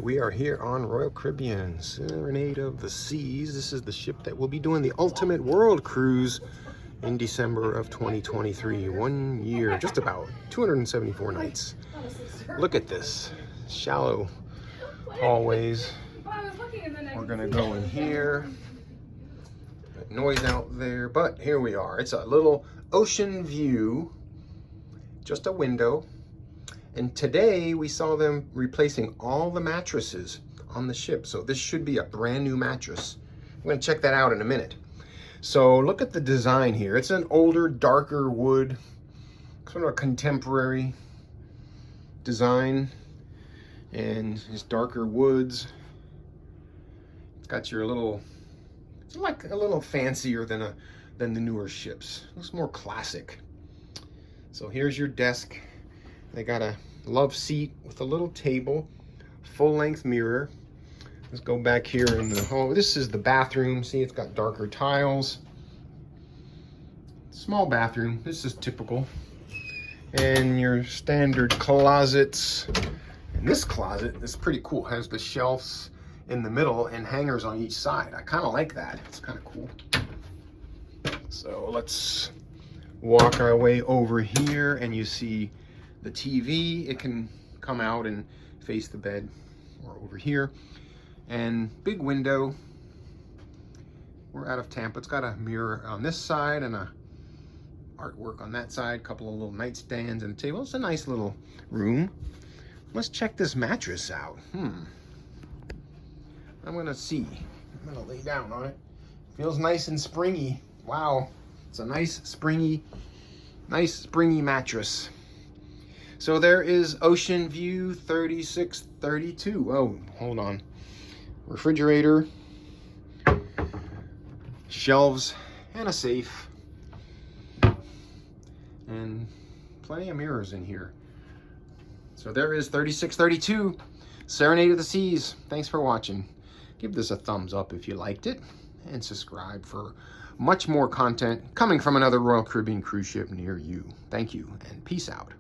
We are here on Royal Caribbean, Serenade of the Seas. This is the ship that will be doing the ultimate world cruise in December of 2023. 1 year, just about 274 nights. Look at this, shallow hallways. We're gonna go in here. Noise out there, but here we are. It's a little ocean view, just a window. And today we saw them replacing all the mattresses on the ship. So this should be a brand new mattress. We're gonna check that out in a minute. So look at the design here. It's an older, darker wood, sort of a contemporary design. And it's darker woods. It's got your little, it's like a little fancier than the newer ships. It looks more classic. So here's your desk. They got a love seat with a little table, full-length mirror. Let's go back here in the hall. This is the bathroom. See, it's got darker tiles. Small bathroom. This is typical. And your standard closets. And this closet is pretty cool. It has the shelves in the middle and hangers on each side. I kind of like that. It's kind of cool. So let's walk our way over here, and you see the TV. It can come out and face the bed or over here. And big window. We're out of Tampa. It's got a mirror on this side and a artwork on that side. A couple of little nightstands and a table. It's a nice little room. Let's check this mattress out. I'm gonna see. I'm gonna lay down on it. Feels nice and springy. Wow. It's a nice springy mattress. So there is Oceanview 3632. Oh, hold on. Refrigerator, shelves, and a safe. And plenty of mirrors in here. So there is 3632, Serenade of the Seas. Thanks for watching. Give this a thumbs up if you liked it, and subscribe for much more content coming from another Royal Caribbean cruise ship near you. Thank you, and peace out.